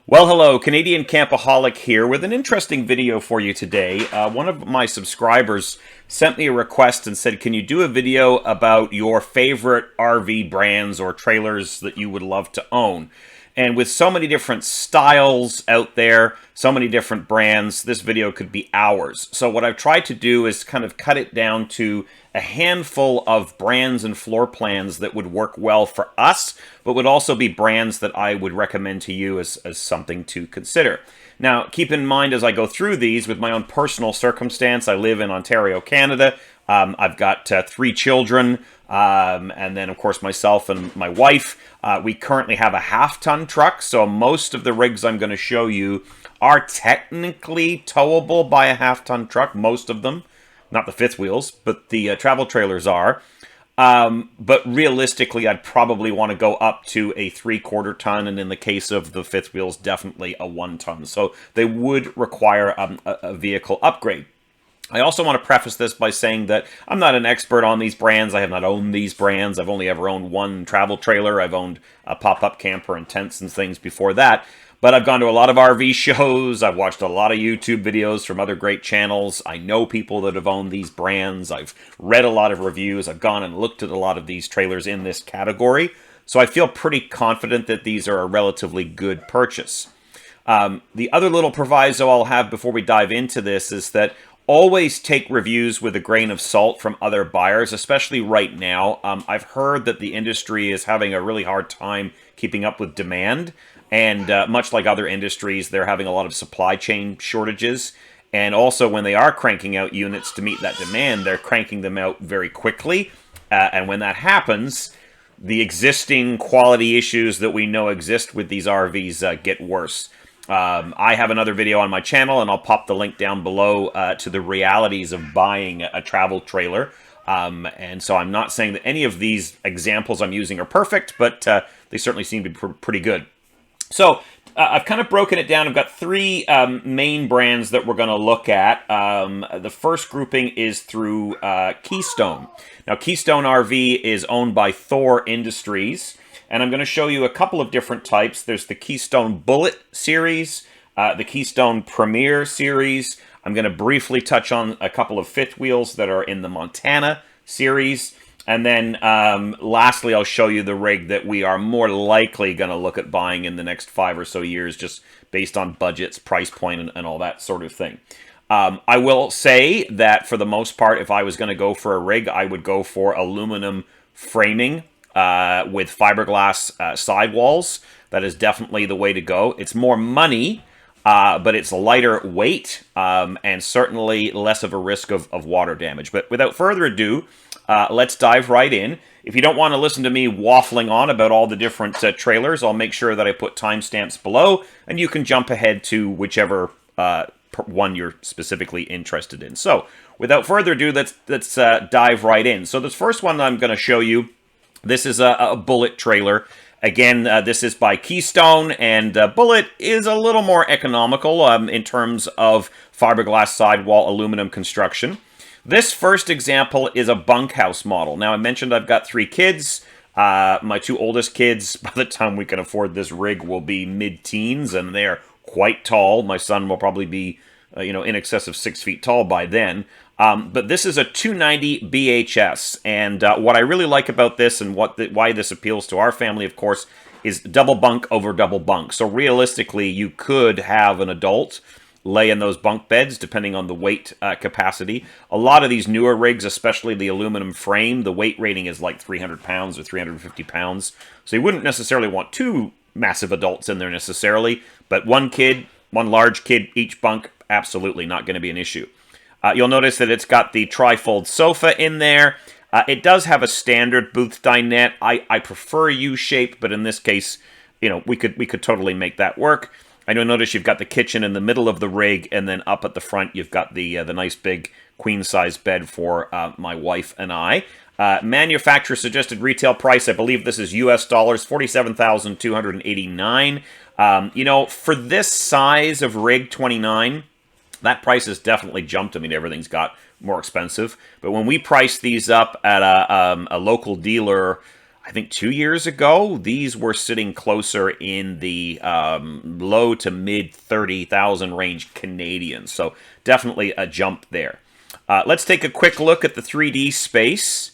Well, hello, Canadian Campaholic here with an interesting video for you today. One of my subscribers sent me a request and said, can you do a video about your favorite RV brands or trailers that you would love to own? And with so many different styles out there, so many different brands, this video could be hours. So what I've tried to do is kind of cut it down to a handful of brands and floor plans that would work well for us, but would also be brands that I would recommend to you as something to consider. Now, keep in mind as I go through these, with my own personal circumstance, I live in Ontario, Canada. I've got 3 children, and then, of course, myself and my wife. We currently have a half-ton truck, so most of the rigs I'm going to show you are technically towable by a half-ton truck, most of them. Not the fifth wheels, but the travel trailers are. But realistically, I'd probably want to go up to a 3/4 ton, and in the case of the fifth wheels, definitely a 1 ton. So they would require a vehicle upgrade. I also want to preface this by saying that I'm not an expert on these brands. I have not owned these brands. I've only ever owned one travel trailer. I've owned a pop-up camper and tents and things before that. But I've gone to a lot of RV shows. I've watched a lot of YouTube videos from other great channels. I know people that have owned these brands. I've read a lot of reviews. I've gone and looked at a lot of these trailers in this category. So I feel pretty confident that these are a relatively good purchase. The other little proviso I'll have before we dive into this is that always take reviews with a grain of salt from other buyers, especially right now. I've heard that the industry is having a really hard time keeping up with demand. And much like other industries, they're having a lot of supply chain shortages. And also, when they are cranking out units to meet that demand, they're cranking them out very quickly. And when that happens, the existing quality issues that we know exist with these RVs get worse. I have another video on my channel, and I'll pop the link down below to the realities of buying a travel trailer. And so I'm not saying that any of these examples I'm using are perfect, but they certainly seem to be pretty good. So I've kind of broken it down. I've got 3 main brands that we're going to look at. The first grouping is through Keystone. Now, Keystone RV is owned by Thor Industries, and I'm going to show you a couple of different types. There's the Keystone Bullet series, the Keystone Premier series. I'm going to briefly touch on a couple of fifth wheels that are in the Montana series. And then lastly, I'll show you the rig that we are more likely going to look at buying in the next 5 or so years, just based on budgets, price point, and all that sort of thing. I will say that for the most part, if I was going to go for a rig, I would go for aluminum framing with fiberglass sidewalls. That is definitely the way to go. It's more money, but it's lighter weight and certainly less of a risk of water damage. But without further ado, let's dive right in. If you don't want to listen to me waffling on about all the different trailers, I'll make sure that I put timestamps below, and you can jump ahead to whichever one you're specifically interested in. So, without further ado, let's dive right in. So, this first one I'm going to show you, this is a Bullet trailer. Again, this is by Keystone, and Bullet is a little more economical in terms of fiberglass sidewall aluminum construction. This first example is a bunkhouse model. Now, I mentioned I've got 3 kids. My 2 oldest kids, by the time we can afford this rig, will be mid-teens, and they're quite tall. My son will probably be, in excess of 6 feet tall by then. But this is a 290 BHS, and what I really like about this and why this appeals to our family, of course, is double bunk over double bunk. So realistically, you could have an adult lay in those bunk beds, depending on the weight capacity. A lot of these newer rigs, especially the aluminum frame, the weight rating is like 300 pounds or 350 pounds. So you wouldn't necessarily want 2 massive adults in there necessarily, but 1 kid, 1 large kid, each bunk, absolutely not going to be an issue. You'll notice that it's got the tri-fold sofa in there. It does have a standard booth dinette. I prefer U-shape, but in this case, we could totally make that work. I notice you've got the kitchen in the middle of the rig, and then up at the front, you've got the nice big queen-size bed for my wife and I. Manufacturer suggested retail price, I believe this is US dollars, $47,289. For this size of rig, 29, that price has definitely jumped. I mean, everything's got more expensive. But when we priced these up at a local dealer, I think 2 years ago, these were sitting closer in the low to mid 30,000 range Canadian. So definitely a jump there. Let's take a quick look at the 3D space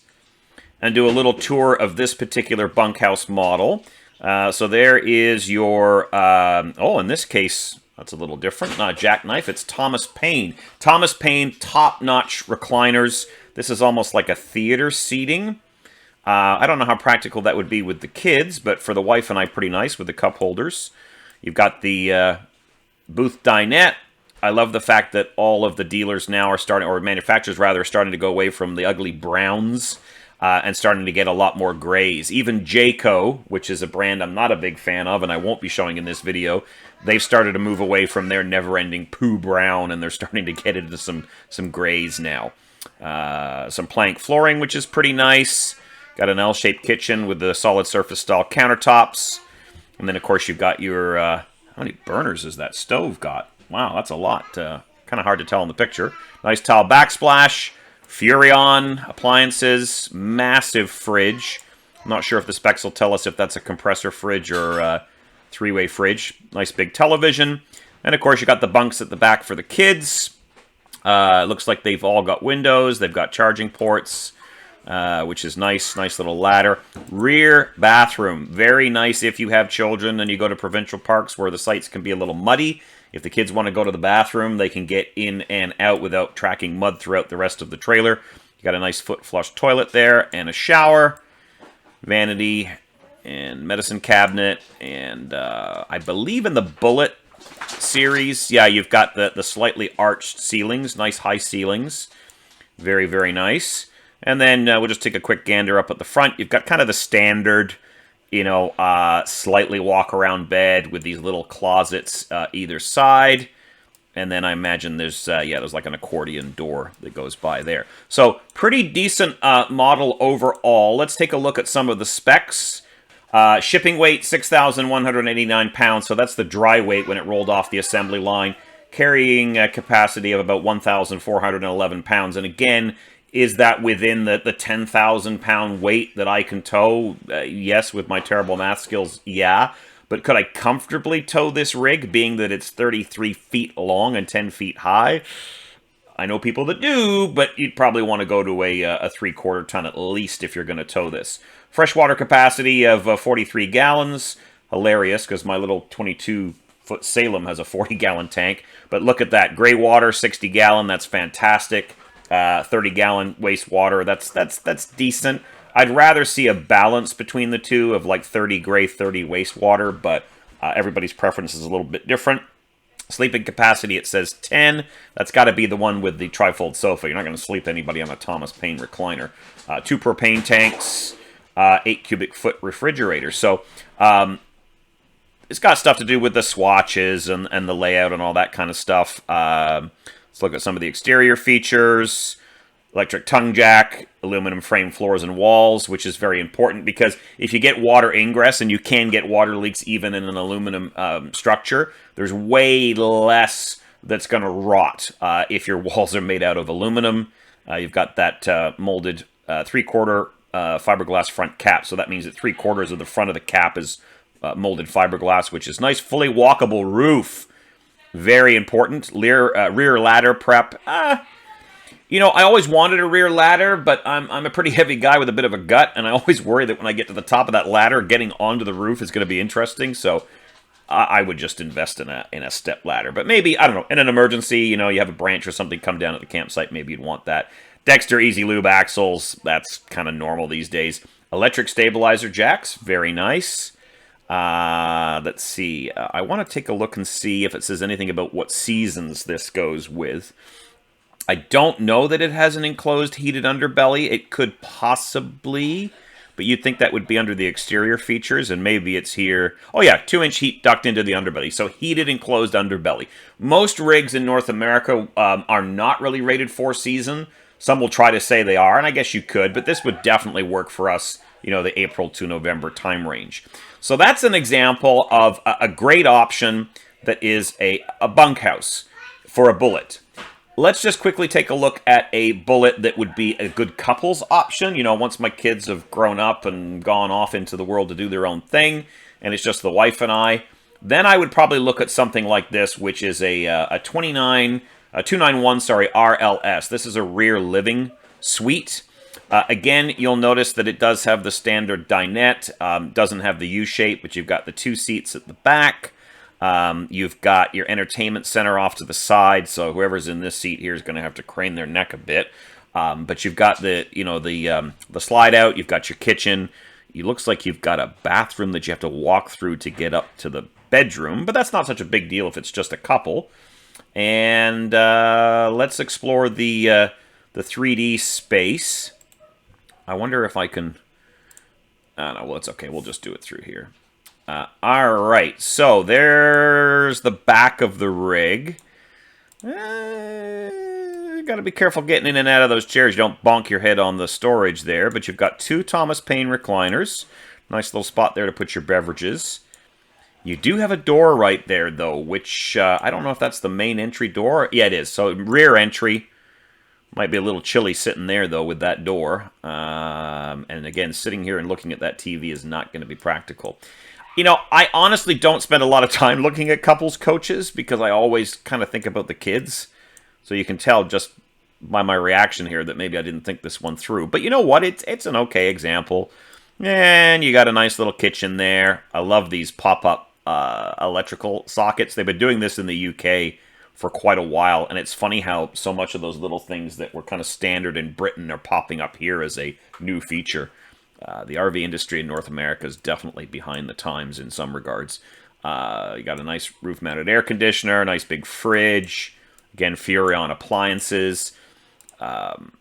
and do a little tour of this particular bunkhouse model. So there is your, in this case, that's a little different. Not a jackknife, it's Thomas Paine. Thomas Paine, top-notch recliners. This is almost like a theater seating. I don't know how practical that would be with the kids, but for the wife and I, pretty nice with the cup holders. You've got the booth dinette. I love the fact that all of the dealers now are starting, or manufacturers rather, are starting to go away from the ugly browns and starting to get a lot more grays. Even Jayco, which is a brand I'm not a big fan of and I won't be showing in this video, they've started to move away from their never-ending poo brown, and they're starting to get into some grays now. Some plank flooring, which is pretty nice. Got an L-shaped kitchen with the solid surface style countertops. And then, of course, you've got your... how many burners has that stove got? Wow, that's a lot. Kind of hard to tell in the picture. Nice tile backsplash. Furrion appliances. Massive fridge. I'm not sure if the specs will tell us if that's a compressor fridge or a three-way fridge. Nice big television. And, of course, you got the bunks at the back for the kids. Looks like they've all got windows. They've got charging ports. Which is nice. Nice little ladder. Rear bathroom. Very nice if you have children and you go to provincial parks where the sites can be a little muddy. If the kids want to go to the bathroom, they can get in and out without tracking mud throughout the rest of the trailer. You got a nice foot flush toilet there and a shower. Vanity and medicine cabinet. And I believe in the Bullet series, yeah, you've got the slightly arched ceilings. Nice high ceilings. Very, very nice. And then we'll just take a quick gander up at the front. You've got kind of the standard, slightly walk-around bed with these little closets either side. And then I imagine there's like an accordion door that goes by there. So pretty decent model overall. Let's take a look at some of the specs. Shipping weight, 6,189 pounds. So that's the dry weight when it rolled off the assembly line. Carrying capacity of about 1,411 pounds. And again... is that within the 10,000-pound weight that I can tow? Yes, with my terrible math skills, yeah. But could I comfortably tow this rig, being that it's 33 feet long and 10 feet high? I know people that do, but you'd probably want to go to a 3/4 ton at least if you're going to tow this. Freshwater capacity of 43 gallons. Hilarious, because my little 22-foot Salem has a 40-gallon tank. But look at that. Gray water, 60-gallon. That's fantastic. 30-gallon wastewater. That's decent. I'd rather see a balance between the two of like 30 gray, 30 wastewater, but everybody's preference is a little bit different. Sleeping capacity, it says 10. That's got to be the one with the trifold sofa. You're not going to sleep anybody on a Thomas Paine recliner. 2 propane tanks, 8 cubic foot refrigerator. So it's got stuff to do with the swatches and the layout and all that kind of stuff. Let's look at some of the exterior features. Electric tongue jack, aluminum frame floors and walls, which is very important because if you get water ingress, and you can get water leaks even in an aluminum structure, there's way less that's going to rot if your walls are made out of aluminum. You've got that molded 3/4 fiberglass front cap, so that means that 3/4 of the front of the cap is molded fiberglass, which is nice. Fully walkable roof. Very important. Rear ladder prep. I always wanted a rear ladder, but I'm a pretty heavy guy with a bit of a gut, and I always worry that when I get to the top of that ladder, getting onto the roof is going to be interesting, so I would just invest in a step ladder. But maybe, I don't know, in an emergency, you have a branch or something come down at the campsite, maybe you'd want that. Dexter Easy Lube axles, that's kind of normal these days. Electric stabilizer jacks, very nice. Let's see. I want to take a look and see if it says anything about what seasons this goes with. I don't know that it has an enclosed heated underbelly. It could possibly, but you'd think that would be under the exterior features, and maybe it's here. Oh yeah, 2-inch heat duct into the underbelly. So heated enclosed underbelly. Most rigs in North America are not really rated for season. Some will try to say they are, and I guess you could, but this would definitely work for us, the April to November time range. So that's an example of a great option that is a bunkhouse for a Bullet. let's just quickly take a look at a Bullet that would be a good couples option. You know, once my kids have grown up and gone off into the world to do their own thing, and it's just the wife and I, then I would probably look at something like this, which is a 291, RLS. This is a rear living suite. Again, you'll notice that it does have the standard dinette, doesn't have the U-shape, but you've got the 2 seats at the back. You've got your entertainment center off to the side, so whoever's in this seat here is going to have to crane their neck a bit. But you've got the slide out. You've got your kitchen. It looks like you've got a bathroom that you have to walk through to get up to the bedroom, but that's not such a big deal if it's just a couple. And let's explore the 3D space. I wonder if I can... no, well, it's okay. We'll just do it through here. All right, so there's the back of the rig. You got to be careful getting in and out of those chairs. You don't bonk your head on the storage there, but you've got 2 Thomas Paine recliners. Nice little spot there to put your beverages. You do have a door right there, though, which I don't know if that's the main entry door. Yeah, it is. So rear entry. Might be a little chilly sitting there, though, with that door. And again, sitting here and looking at that TV is not going to be practical. You know, I honestly don't spend a lot of time looking at couples coaches because I always kind of think about the kids. So you can tell just by my reaction here that maybe I didn't think this one through. But you know what? It's an okay example. And you got a nice little kitchen there. I love these pop-up electrical sockets. They've been doing this in the UK for quite a while, and it's funny how so much of those little things that were kind of standard in Britain are popping up here as a new feature. The RV industry in North America is definitely behind the times in some regards. You got a nice roof-mounted air conditioner, nice big fridge, again, Furrion appliances. And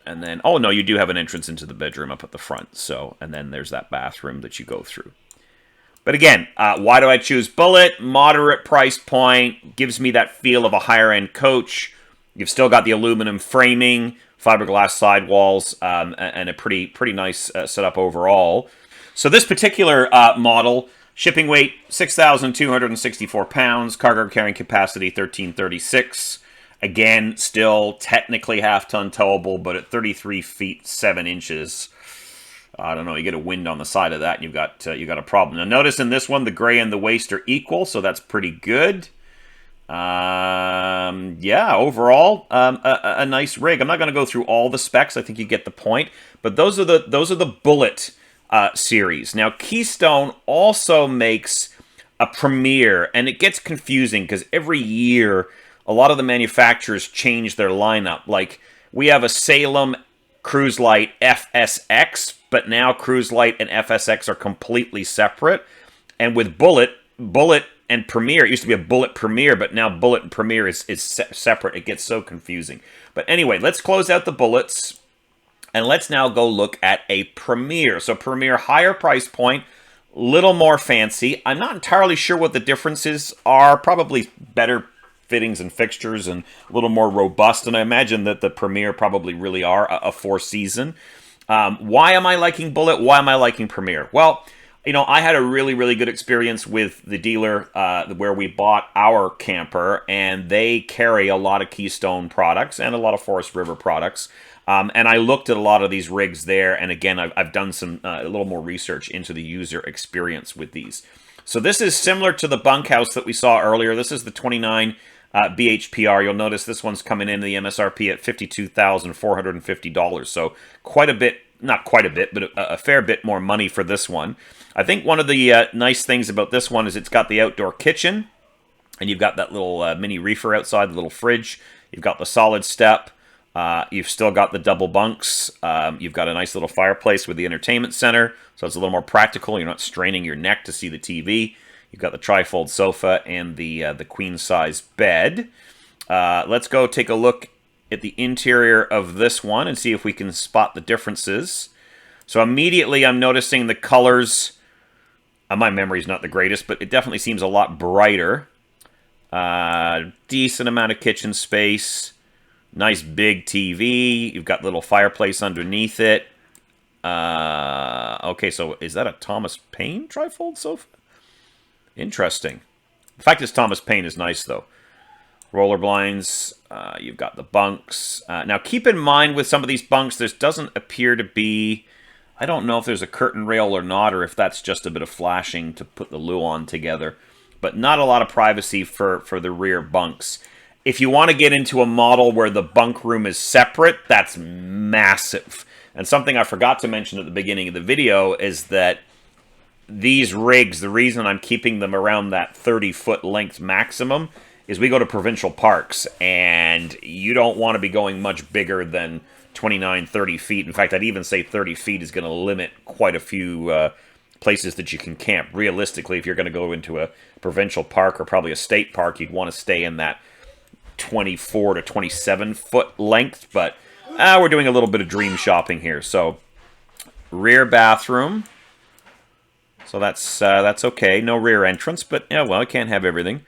then, oh no, you do have an entrance into the bedroom up at the front. So, and then there's that bathroom that you go through. But again, why do I choose Bullet? Moderate price point, gives me that feel of a higher-end coach. You've still got the aluminum framing, fiberglass sidewalls, and a pretty nice setup overall. So this particular model, shipping weight 6,264 pounds, cargo carrying capacity 1,336. Again, still technically half-ton towable, but at 33 feet 7 inches. I don't know, you get a wind on the side of that, and you got a problem. Now, notice in this one, the gray and the waist are equal, so that's pretty good. Yeah, overall, a nice rig. I'm not going to go through all the specs. I think you get the point. But those are the Bullet series. Now, Keystone also makes a Premier, and it gets confusing because every year, a lot of the manufacturers change their lineup. Like, we have a Salem Cruise Lite FSX, but now Cruise Lite and FSX are completely separate. And with Bullet and Premier, it used to be a Bullet Premier, but now Bullet and Premier is separate. It gets so confusing. But anyway, let's close out the Bullets, and let's now go look at a Premier. So Premier, higher price point, little more fancy. I'm not entirely sure what the differences are. Probably better fittings and fixtures and a little more robust, and I imagine that the Premier probably really are a four-season. Why am I liking Bullet? Why am I liking Premier? Well, you know, I had a really good experience with the dealer where we bought our camper, and they carry a lot of Keystone products and a lot of Forest River products. And I looked at a lot of these rigs there, and again, I've done some a little more research into the user experience with these. So this is similar to the bunkhouse that we saw earlier. This is the 29 BHPR. You'll notice this one's coming in the MSRP at $52,450. So quite a bit, not quite a bit, but a fair bit more money for this one. I think one of the nice things about this one is it's got the outdoor kitchen, and you've got that little mini reefer outside, the little fridge. You've got the solid step. You've still got the double bunks. You've got a nice little fireplace with the entertainment center, so it's a little more practical. You're not straining your neck to see the TV. You've got the tri-fold sofa and the queen-size bed. Let's go take a look at the interior of this one and see if we can spot the differences. So immediately I'm noticing the colors. My memory's not the greatest, but it definitely seems a lot brighter. Decent amount of kitchen space. Nice big TV. You've got little fireplace underneath it. Okay, so is that a Thomas Paine tri-fold sofa? Interesting. The fact is Thomas Paine is nice, though. Roller blinds. You've got the bunks. Now, keep in mind with some of these bunks, there doesn't appear to be... I don't know if there's a curtain rail or not, or if that's just a bit of flashing to put the Luan together. But not a lot of privacy for the rear bunks. If you want to get into a model where the bunk room is separate, that's massive. And something I forgot to mention at the beginning of the video is that these rigs, the reason I'm keeping them around that 30-foot length maximum is we go to provincial parks, and you don't want to be going much bigger than 29, 30 feet. In fact, I'd even say 30 feet is going to limit quite a few places that you can camp. Realistically, if you're going to go into a provincial park or probably a state park, you'd want to stay in that 24 to 27 foot length, but we're doing a little bit of dream shopping here. So, rear bathroom. So that's okay. No rear entrance, but yeah, well, I can't have everything.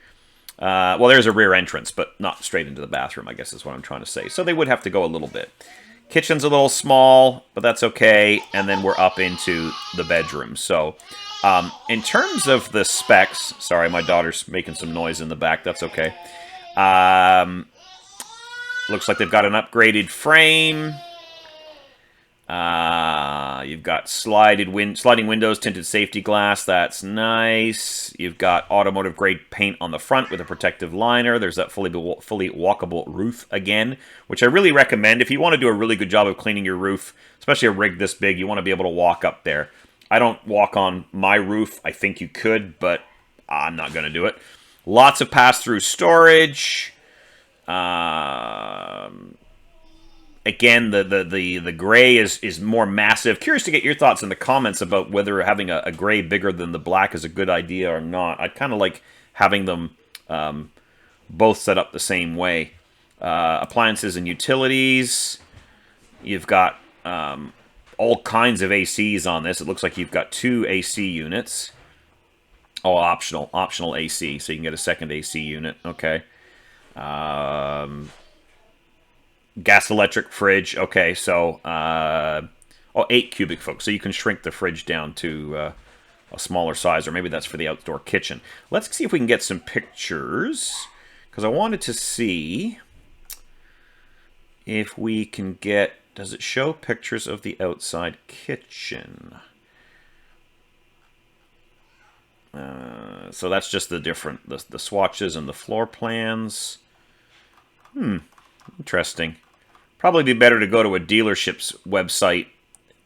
Well, there's a rear entrance, but not straight into the bathroom, I guess is what I'm trying to say. So they would have to go a little bit. Kitchen's a little small, but that's okay. And then we're up into the bedroom. So in terms of the specs, sorry, my daughter's making some noise in the back. That's okay. Looks like they've got an upgraded frame. You've got sliding windows, tinted safety glass. That's nice. You've got automotive grade paint on the front with a protective liner. There's that fully walkable roof again, which I really recommend. If you want to do a really good job of cleaning your roof, especially a rig this big, you want to be able to walk up there. I don't walk on my roof. I think you could, but I'm not going to do it. Lots of pass-through storage. Again, the gray is more massive. Curious to get your thoughts in the comments about whether having a gray bigger than the black is a good idea or not. I'd kind of like having them both set up the same way. Appliances and utilities. You've got all kinds of ACs on this. It looks like you've got 2 AC units. Oh, optional AC, so you can get a second AC unit. Okay. Gas electric fridge. Okay, so 8 cubic foot. So you can shrink the fridge down to a smaller size, or maybe that's for the outdoor kitchen. Let's see if we can get some pictures, because I wanted to see if we can get... Does it show pictures of the outside kitchen? So that's just the different... the swatches and the floor plans. Interesting. Probably be better to go to a dealership's website.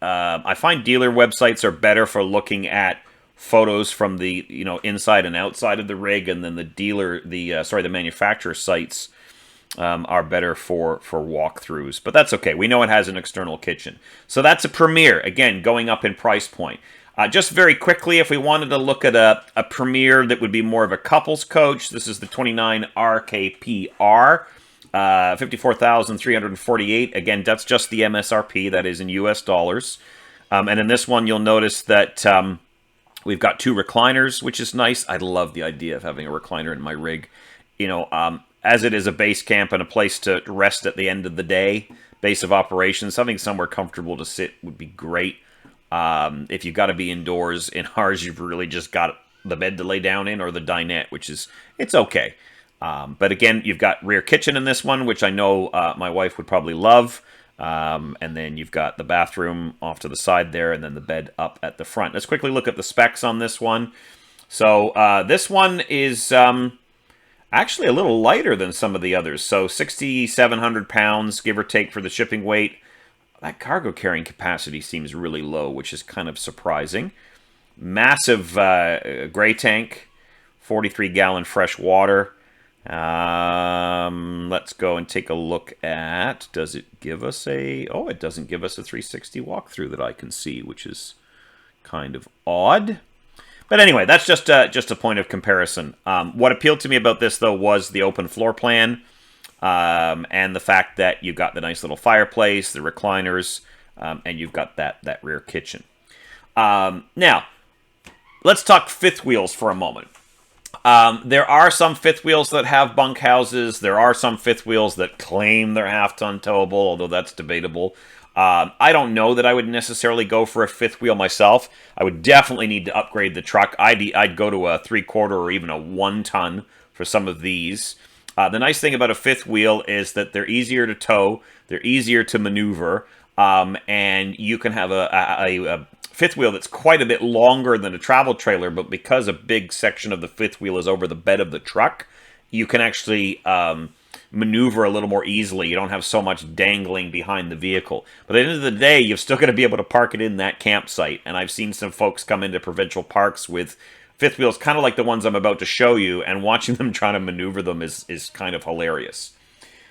I find dealer websites are better for looking at photos from the inside and outside of the rig, and then the manufacturer sites are better for walkthroughs. But that's okay. We know it has an external kitchen. So that's a Premier. Again, going up in price point. Just very quickly, if we wanted to look at a Premier that would be more of a couples coach, this is the 29 RKPR. 54,348. Again, that's just the MSRP. That is in US dollars. And in this one, you'll notice that we've got 2 recliners, which is nice. I love the idea of having a recliner in my rig. As it is a base camp and a place to rest at the end of the day, base of operations, having somewhere comfortable to sit would be great. If you've got to be indoors, in ours, you've really just got the bed to lay down in or the dinette, it's okay. But again, you've got rear kitchen in this one, which I know my wife would probably love. And then you've got the bathroom off to the side there, and then the bed up at the front. Let's quickly look at the specs on this one. So this one is actually a little lighter than some of the others. So 6,700 pounds, give or take, for the shipping weight. That cargo carrying capacity seems really low, which is kind of surprising. Massive gray tank, 43-gallon fresh water. Let's go and take a look at, does it give us it doesn't give us a 360 walkthrough that I can see, which is kind of odd. But anyway, that's just a point of comparison. What appealed to me about this, though, was the open floor plan, and the fact that you've got the nice little fireplace, the recliners, and you've got that rear kitchen. Now, let's talk fifth wheels for a moment. There are some fifth wheels that have bunkhouses. There are some fifth wheels that claim they're half-ton towable, although that's debatable. I don't know that I would necessarily go for a fifth wheel myself. I would definitely need to upgrade the truck. I'd go to a 3/4 or even a 1-ton for some of these. The nice thing about a fifth wheel is that they're easier to tow, they're easier to maneuver, and you can have a fifth wheel that's quite a bit longer than a travel trailer, but because a big section of the fifth wheel is over the bed of the truck, you can actually maneuver a little more easily. You don't have so much dangling behind the vehicle. But at the end of the day, you've still got to be able to park it in that campsite. And I've seen some folks come into provincial parks with fifth wheels, kind of like the ones I'm about to show you, and watching them trying to maneuver them is kind of hilarious.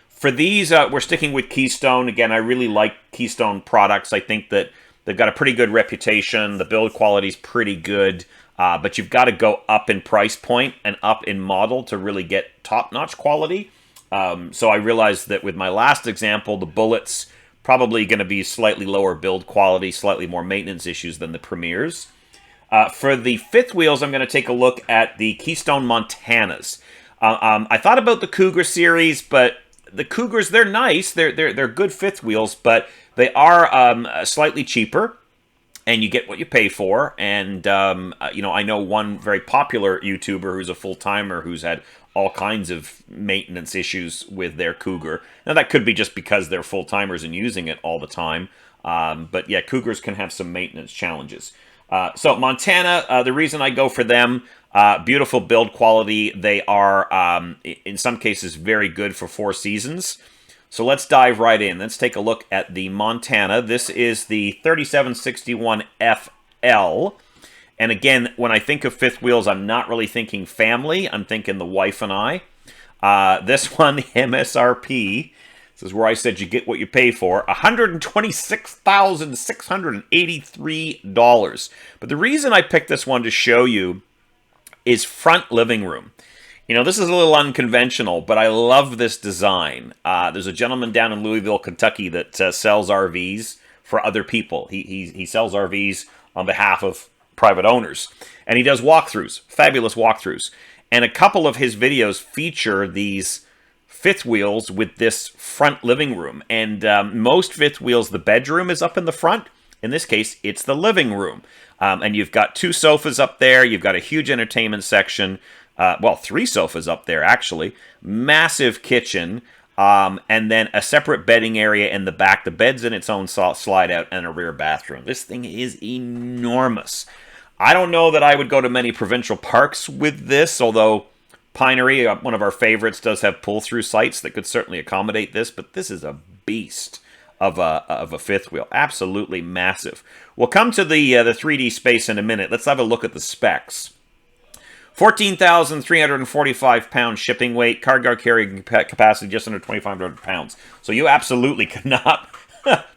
For these, we're sticking with Keystone. Again, I really like Keystone products. I think that they've got a pretty good reputation. The build quality is pretty good. But you've got to go up in price point and up in model to really get top-notch quality. So I realized that with my last example, the Bullets probably going to be slightly lower build quality, slightly more maintenance issues than the Premiers. For the fifth wheels, I'm going to take a look at the Keystone Montanas. I thought about the Cougar series, but the Cougars, they're nice. They're good fifth wheels, but they are slightly cheaper, and you get what you pay for. And, I know one very popular YouTuber who's a full-timer who's had all kinds of maintenance issues with their Cougar. Now, that could be just because they're full-timers and using it all the time. But, yeah, Cougars can have some maintenance challenges. So Montana, the reason I go for them, beautiful build quality. They are, in some cases, very good for 4 seasons. So let's dive right in. Let's take a look at the Montana. This is the 3761 FL. And again, when I think of fifth wheels, I'm not really thinking family. I'm thinking the wife and I. This one, MSRP, this is where I said you get what you pay for, $126,683. But the reason I picked this one to show you is front living room. This is a little unconventional, but I love this design. There's a gentleman down in Louisville, Kentucky that sells RVs for other people. He sells RVs on behalf of private owners, and he does walkthroughs, fabulous walkthroughs. And a couple of his videos feature these fifth wheels with this front living room. And most fifth wheels, the bedroom is up in the front. In this case, it's the living room. And you've got 2 sofas up there. You've got a huge entertainment section. 3 sofas up there, actually. Massive kitchen. And then a separate bedding area in the back. The bed's in its own slide out, and a rear bathroom. This thing is enormous. I don't know that I would go to many provincial parks with this, although Pinery, one of our favorites, does have pull-through sites that could certainly accommodate this, but this is a beast of a fifth wheel. Absolutely massive. We'll come to the 3D space in a minute. Let's have a look at the specs. 14,345 pound shipping weight, cargo carrying capacity just under 2,500 pounds. So you absolutely cannot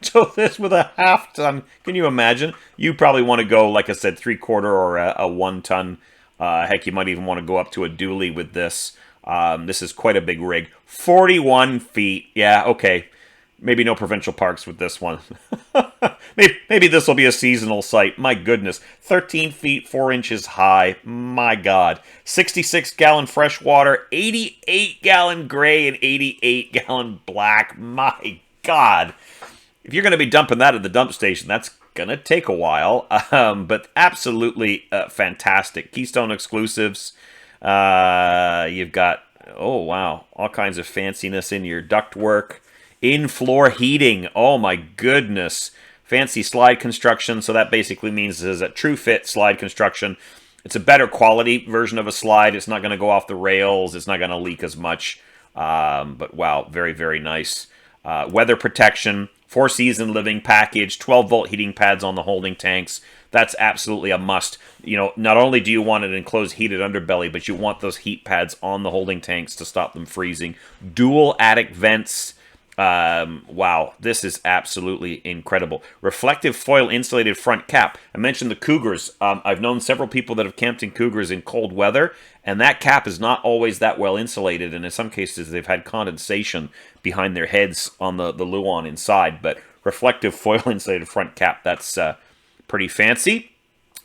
tow this with a half ton. Can you imagine? You probably want to go, like I said, 3/4 or a 1 ton. Heck, you might even want to go up to a dually with this. This is quite a big rig. 41 feet. Yeah, okay. Maybe no provincial parks with this one. maybe this will be a seasonal site. My goodness. 13 feet, 4 inches high. My God. 66-gallon freshwater, 88-gallon gray, and 88-gallon black. My God. If you're going to be dumping that at the dump station, that's going to take a while. But absolutely fantastic. Keystone exclusives. You've got, oh, wow, all kinds of fanciness in your ductwork. In-floor heating. Oh, my goodness. Fancy slide construction. So that basically means this is a true fit slide construction. It's a better quality version of a slide. It's not going to go off the rails. It's not going to leak as much. But wow, very, very nice. Weather protection. 4-season living package. 12-volt heating pads on the holding tanks. That's absolutely a must. Not only do you want an enclosed heated underbelly, but you want those heat pads on the holding tanks to stop them freezing. Dual attic vents. Wow, this is absolutely incredible. Reflective foil insulated front cap. I mentioned the Cougars. I've known several people that have camped in Cougars in cold weather, and that cap is not always that well insulated, and in some cases they've had condensation behind their heads on the Luan inside, but reflective foil insulated front cap, that's pretty fancy.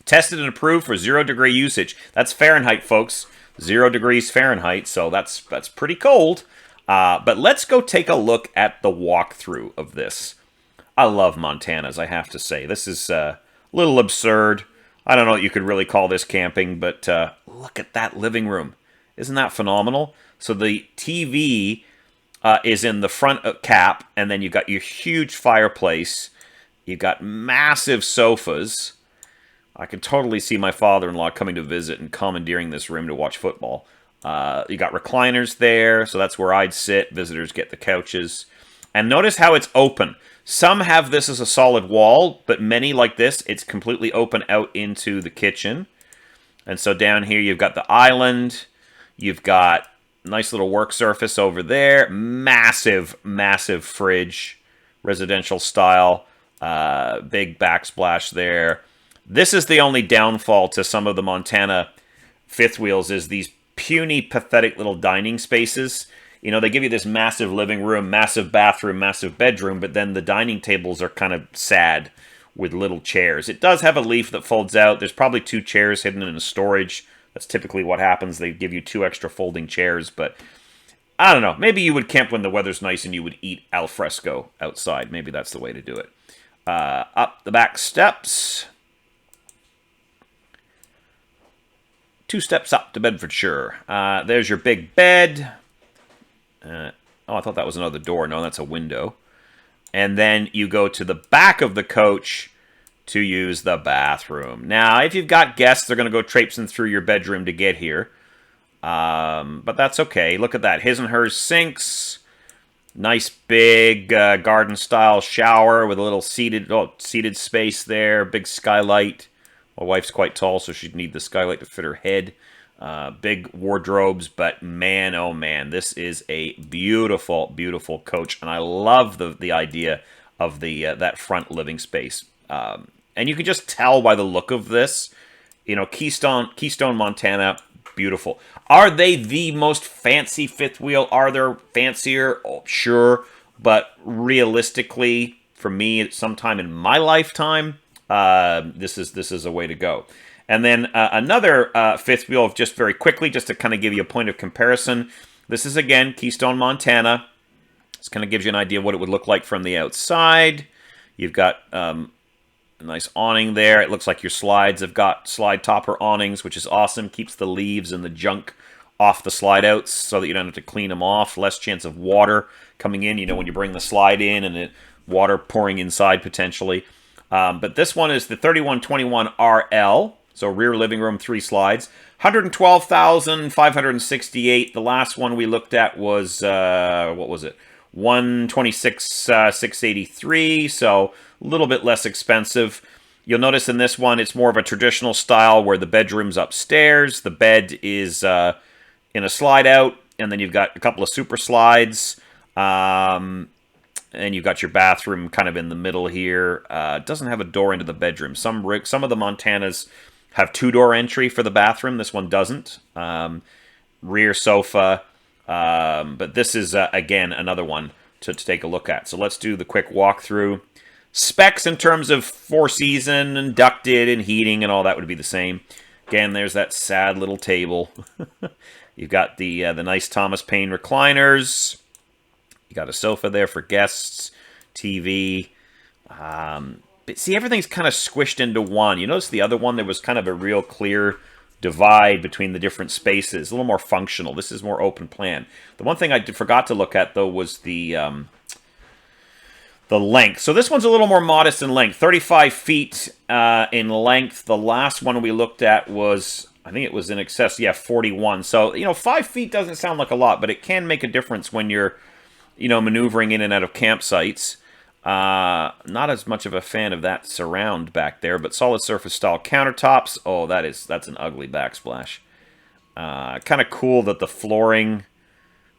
Tested and approved for 0-degree usage. That's Fahrenheit, folks. 0 degrees Fahrenheit, so that's pretty cold. But let's go take a look at the walkthrough of this. I love Montanas, I have to say. This is a little absurd. I don't know what you could really call this camping, but look at that living room. Isn't that phenomenal? So the TV is in the front cap, and then you've got your huge fireplace. You've got massive sofas. I can totally see my father-in-law coming to visit and commandeering this room to watch football. You got recliners there, so that's where I'd sit. Visitors get the couches. And notice how it's open. Some have this as a solid wall, but many, like this, it's completely open out into the kitchen. And so down here, you've got the island. You've got a nice little work surface over there. Massive, massive fridge, residential style. Big backsplash there. This is the only downfall to some of the Montana fifth wheels is these puny, pathetic little dining spaces. You know, they give you this massive living room, massive bathroom, massive bedroom, but then the dining tables are kind of sad with little chairs. It does have a leaf that folds out. There's probably 2 chairs hidden in a storage. That's typically what happens. They give you 2 extra folding chairs, but I don't know. Maybe you would camp when the weather's nice and you would eat al fresco outside. Maybe that's the way to do it. Up the back steps. 2 steps up to Bedfordshire. There's your big bed. Oh, I thought that was another door. No, that's a window. And then you go to the back of the coach to use the bathroom. Now, if you've got guests, they're going to go traipsing through your bedroom to get here. But that's okay. Look at that. His and hers sinks. Nice big garden-style shower with a little seated space there. Big skylight. My wife's quite tall, so she'd need the skylight to fit her head. Big wardrobes, but man, oh man, this is a beautiful, beautiful coach, and I love the idea of the that front living space. And you can just tell by the look of this, you know, Keystone, Montana, beautiful. Are they the most fancy fifth wheel? Are there fancier? Oh, sure, but realistically, for me, sometime in my lifetime, this is a way to go. And then another fifth wheel, just very quickly, just to kind of give you a point of comparison. This is, again, Keystone, Montana. This kind of gives you an idea of what it would look like from the outside. You've got a nice awning there. It looks like your slides have got slide topper awnings, which is awesome. Keeps the leaves and the junk off the slide outs so that you don't have to clean them off. Less chance of water coming in, you know, when you bring the slide in and water pouring inside potentially. But this one is the 3121 RL. So rear living room, 3 slides. 112,568. The last one we looked at was, what was it? 126,683. So a little bit less expensive. You'll notice in this one, it's more of a traditional style where the bedroom's upstairs. The bed is in a slide out. And then you've got a couple of super slides. And you've got your bathroom kind of in the middle here. It doesn't have a door into the bedroom. Some of the Montanas have 2-door entry for the bathroom. This one doesn't. Rear sofa. But this is, again, another one to take a look at. So let's do the quick walkthrough. Specs in terms of 4-season and ducted and heating and all that would be the same. Again, there's that sad little table. You've got the nice Thomas Paine recliners. You got a sofa there for guests, TV. But see, everything's kind of squished into one. You notice the other one, there was kind of a real clear divide between the different spaces. A little more functional. This is more open plan. The one thing I forgot to look at, though, was the length. So this one's a little more modest in length. 35 feet in length. The last one we looked at was, I think it was in excess, 41. So, 5 feet doesn't sound like a lot, but it can make a difference when you're maneuvering in and out of campsites. Not as much of a fan of that surround back there, but solid surface style countertops. Oh, that's an ugly backsplash. Kind of cool that the flooring,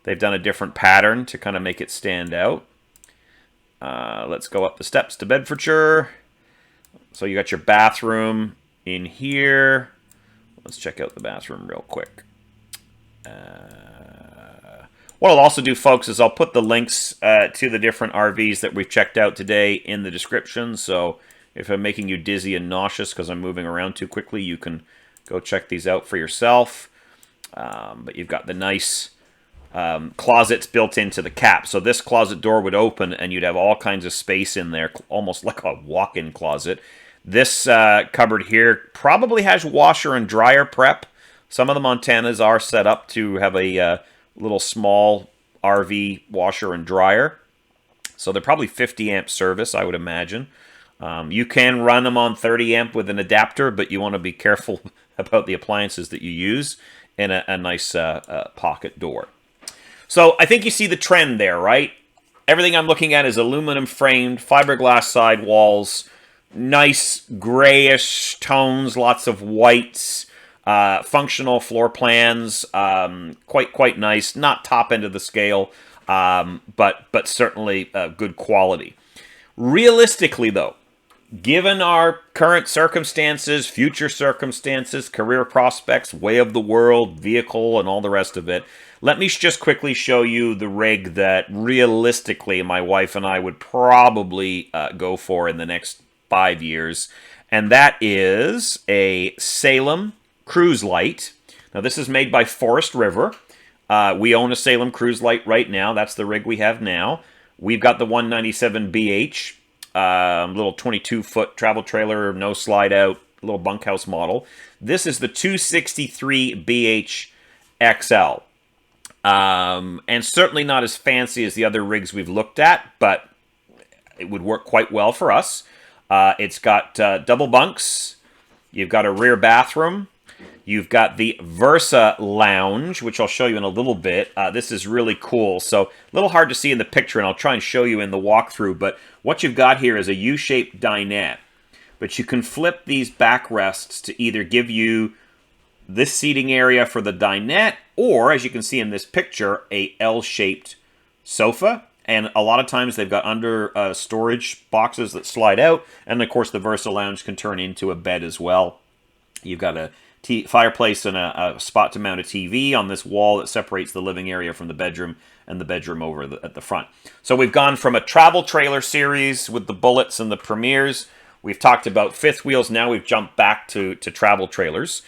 they've done a different pattern to kind of make it stand out. Let's go up the steps to Bedfordshire. So you got your bathroom in here. Let's check out the bathroom real quick. What I'll also do, folks, is I'll put the links to the different RVs that we've checked out today in the description. So if I'm making you dizzy and nauseous because I'm moving around too quickly, you can go check these out for yourself. But you've got the nice closets built into the cap. So this closet door would open and you'd have all kinds of space in there, almost like a walk-in closet. This cupboard here probably has washer and dryer prep. Some of the Montanas are set up to have a little small RV washer and dryer. So they're probably 50 amp service, I would imagine. You can run them on 30 amp with an adapter, but you want to be careful about the appliances that you use, and a nice pocket door. So I think you see the trend there, right? Everything I'm looking at is aluminum framed, fiberglass sidewalls, nice grayish tones, lots of whites, functional floor plans, quite nice. Not top end of the scale, but certainly good quality. Realistically, though, given our current circumstances, future circumstances, career prospects, way of the world, vehicle, and all the rest of it, let me just quickly show you the rig that realistically my wife and I would probably go for in the next 5 years. And that is a Salem Cruise Lite. Now, this is made by Forest River. We own a Salem Cruise Lite right now. That's the rig we have now. We've got the 197 BH, little 22-foot travel trailer, no slide out, little bunkhouse model. This is the 263 BH XL. And certainly not as fancy as the other rigs we've looked at, but it would work quite well for us. It's got double bunks. You've got a rear bathroom. You've got the Versa Lounge, which I'll show you in a little bit. This is really cool. So a little hard to see in the picture, and I'll try and show you in the walkthrough. But what you've got here is a U-shaped dinette. But you can flip these backrests to either give you this seating area for the dinette, or, as you can see in this picture, a L-shaped sofa. And a lot of times they've got under storage boxes that slide out. And, of course, the Versa Lounge can turn into a bed as well. You've got a fireplace and a spot to mount a TV on this wall that separates the living area from the bedroom, and the bedroom over at the front. So we've gone from a travel trailer series with the Bullets and the Premiers. We've talked about fifth wheels. Now we've jumped back to travel trailers.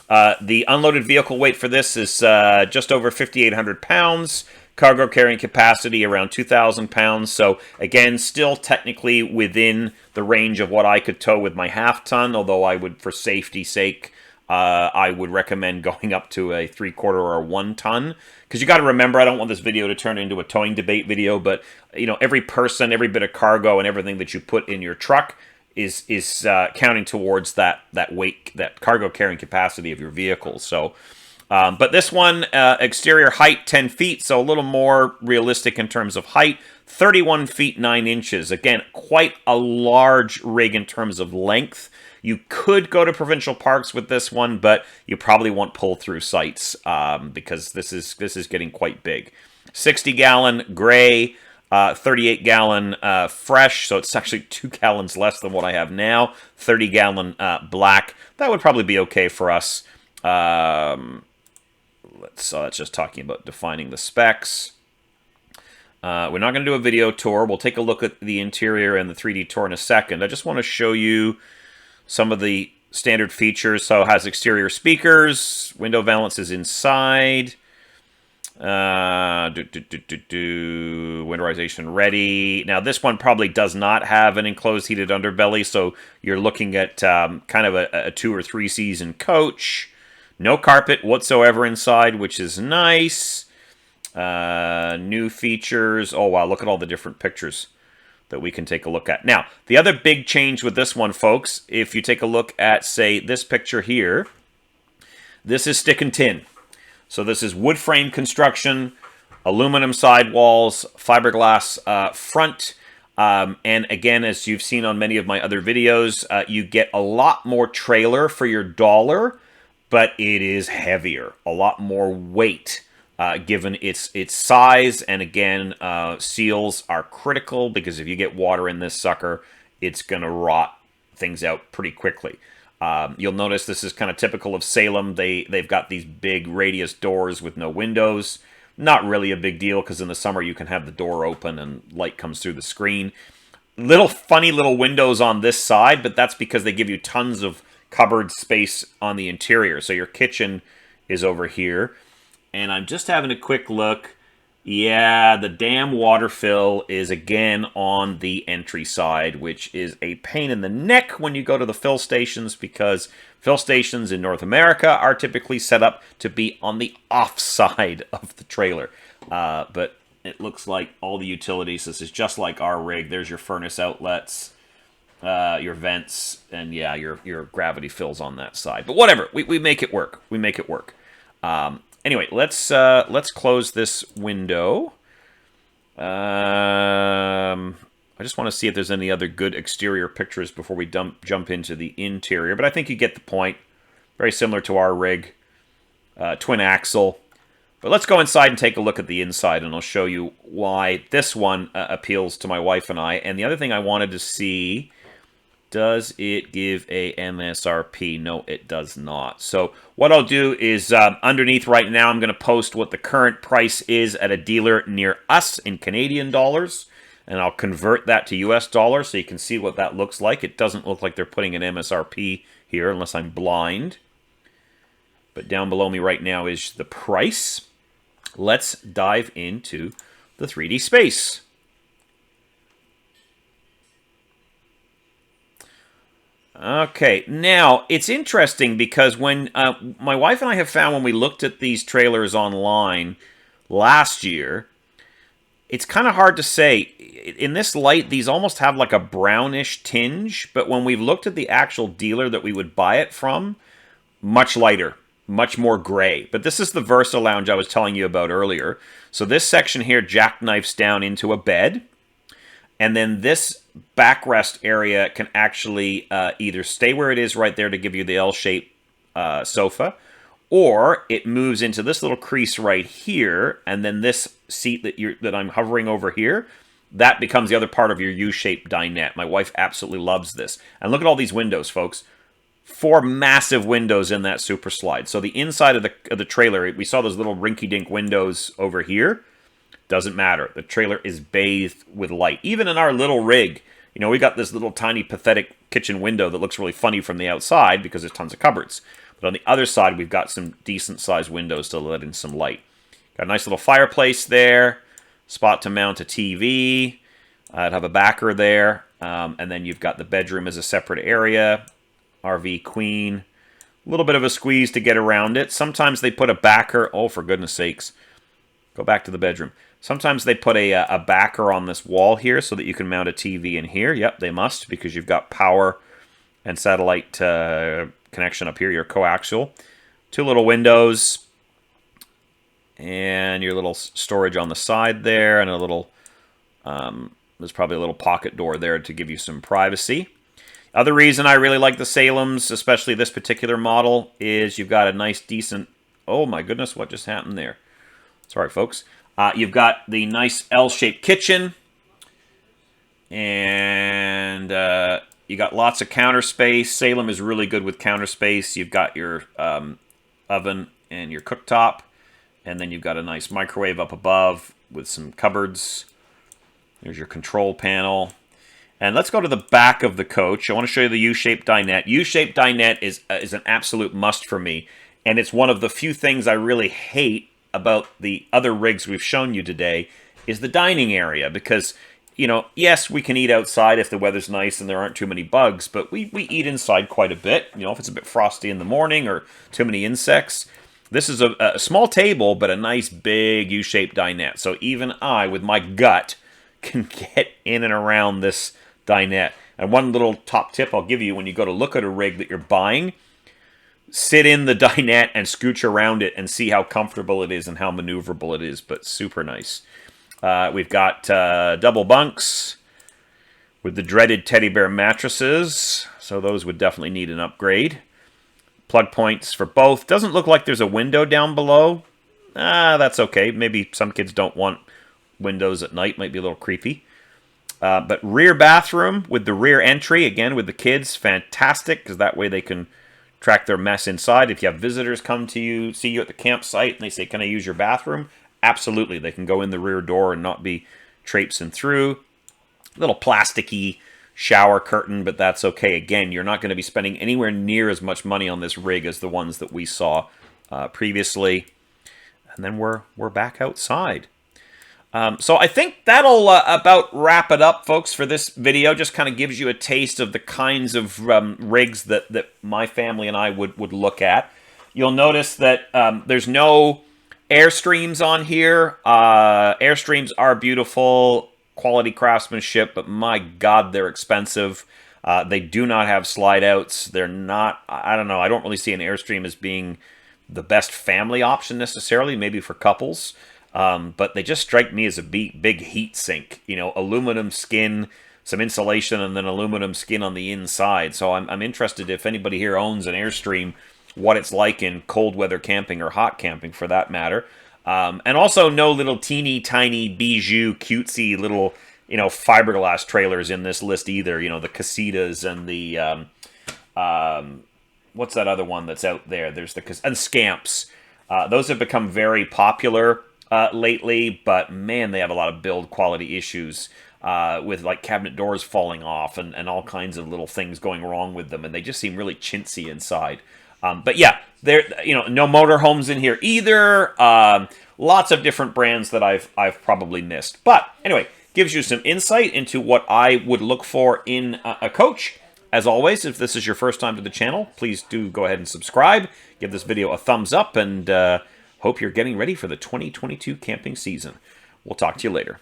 The unloaded vehicle weight for this is just over 5,800 pounds. Cargo carrying capacity around 2,000 pounds. So again, still technically within the range of what I could tow with my half-ton, although I would, for safety's sake, I would recommend going up to a 3/4 or a 1 ton. Because you got to remember, I don't want this video to turn into a towing debate video, but you know, every person, every bit of cargo, and everything that you put in your truck is counting towards that weight, that cargo carrying capacity of your vehicle. So, but this one, exterior height 10 feet, so a little more realistic in terms of height. 31 feet 9 inches. Again, quite a large rig in terms of length. You could go to provincial parks with this one, but you probably won't pull through sites because this is getting quite big. 60-gallon gray, 38-gallon fresh, so it's actually 2 gallons less than what I have now. 30-gallon black. That would probably be okay for us. That's just talking about defining the specs. We're not going to do a video tour. We'll take a look at the interior and the 3D tour in a second. I just want to show you some of the standard features. So it has exterior speakers, window valance is inside, winterization ready. Now this one probably does not have an enclosed heated underbelly, so you're looking at kind of a 2 or 3 season coach. No carpet whatsoever inside, which is nice. New features. Oh wow, look at all the different pictures that we can take a look at. Now, the other big change with this one, folks, if you take a look at, say, this picture here, this is stick and tin. So this is wood frame construction, aluminum sidewalls, fiberglass front, and again, as you've seen on many of my other videos, you get a lot more trailer for your dollar, but it is heavier, a lot more weight. Given its size, and again, seals are critical because if you get water in this sucker, it's going to rot things out pretty quickly. You'll notice this is kind of typical of Salem. They've got these big radius doors with no windows. Not really a big deal because in the summer you can have the door open and light comes through the screen. Funny little windows on this side, but that's because they give you tons of cupboard space on the interior. So your kitchen is over here. And I'm just having a quick look. Yeah, the damn water fill is again on the entry side, which is a pain in the neck when you go to the fill stations because fill stations in North America are typically set up to be on the off side of the trailer. But it looks like all the utilities, this is just like our rig. There's your furnace outlets, your vents, and yeah, your gravity fills on that side. But whatever, we make it work. We make it work. Anyway, let's close this window. I just want to see if there's any other good exterior pictures before we jump into the interior. But I think you get the point. Very similar to our rig. Twin axle. But let's go inside and take a look at the inside, and I'll show you why this one appeals to my wife and I. And the other thing I wanted to see, does it give a MSRP? No, it does not. So what I'll do is underneath right now, I'm going to post what the current price is at a dealer near us in Canadian dollars. And I'll convert that to US dollars so you can see what that looks like. It doesn't look like they're putting an MSRP here unless I'm blind. But down below me right now is the price. Let's dive into the 3D space. Okay, now it's interesting because when my wife and I have found when we looked at these trailers online last year, it's kind of hard to say. In this light, these almost have like a brownish tinge, but when we've looked at the actual dealer that we would buy it from, much lighter, much more gray. But this is the Versa Lounge I was telling you about earlier. So this section here jackknifes down into a bed, and then this backrest area can actually either stay where it is right there to give you the L-shaped sofa, or it moves into this little crease right here, and then this seat that I'm hovering over here, that becomes the other part of your U-shaped dinette. My wife absolutely loves this. And look at all these windows, folks. 4 massive windows in that super slide. So the inside of the trailer, we saw those little rinky-dink windows over here. Doesn't matter. The trailer is bathed with light. Even in our little rig, you know, we got this little tiny pathetic kitchen window that looks really funny from the outside because there's tons of cupboards. But on the other side, we've got some decent-sized windows to let in some light. Got a nice little fireplace there. Spot to mount a TV. I'd have a backer there. And then you've got the bedroom as a separate area. RV queen. A little bit of a squeeze to get around it. Sometimes they put a backer. Oh, for goodness sakes. Go back to the bedroom. Sometimes they put a backer on this wall here so that you can mount a TV in here. Yep, they must because you've got power and satellite connection up here, your coaxial. 2 little windows. And your little storage on the side there. And a little, there's probably a little pocket door there to give you some privacy. Other reason I really like the Salems, especially this particular model, is you've got a nice, decent... Oh my goodness, what just happened there? Sorry, folks. You've got the nice L-shaped kitchen. And you got lots of counter space. Salem is really good with counter space. You've got your oven and your cooktop. And then you've got a nice microwave up above with some cupboards. There's your control panel. And let's go to the back of the coach. I want to show you the U-shaped dinette. U-shaped dinette is an absolute must for me. And it's one of the few things I really hate about the other rigs we've shown you today is the dining area. Because, you know, yes, we can eat outside if the weather's nice and there aren't too many bugs. But we eat inside quite a bit. You know, if it's a bit frosty in the morning or too many insects. This is a small table, but a nice big U-shaped dinette. So even I, with my gut, can get in and around this dinette. And one little top tip I'll give you when you go to look at a rig that you're buying, sit in the dinette and scooch around it and see how comfortable it is and how maneuverable it is, but super nice. We've got double bunks with the dreaded teddy bear mattresses, so those would definitely need an upgrade. Plug points for both. Doesn't look like there's a window down below. That's okay. Maybe some kids don't want windows at night. Might be a little creepy. But rear bathroom with the rear entry, again, with the kids, fantastic, because that way they can track their mess inside. If you have visitors come to you, see you at the campsite, and they say, can I use your bathroom? Absolutely. They can go in the rear door and not be traipsing through. Little plasticky shower curtain, but that's okay. Again, you're not going to be spending anywhere near as much money on this rig as the ones that we saw previously. And then we're back outside. So I think that'll about wrap it up, folks, for this video. Just kind of gives you a taste of the kinds of rigs that my family and I would look at. You'll notice that there's no Airstreams on here. Airstreams are beautiful, quality craftsmanship, but my God, they're expensive. They do not have slide outs. They're not, I don't know, I don't really see an Airstream as being the best family option necessarily, maybe for couples. But they just strike me as a big heat sink. You know, aluminum skin, some insulation, and then aluminum skin on the inside. So I'm interested if anybody here owns an Airstream, what it's like in cold weather camping or hot camping for that matter. And also no little teeny tiny bijou cutesy little, you know, fiberglass trailers in this list either. You know, the Casitas and the, what's that other one that's out there? There's and Scamps. Those have become very popular lately, but man, they have a lot of build quality issues with like cabinet doors falling off and all kinds of little things going wrong with them, and they just seem really chintzy inside. But yeah, there, you know, no motorhomes in here either. Lots of different brands that I've probably missed. But anyway, gives you some insight into what I would look for in a coach. As always, if this is your first time to the channel, please do go ahead and subscribe. Give this video a thumbs up, and hope you're getting ready for the 2022 camping season. We'll talk to you later.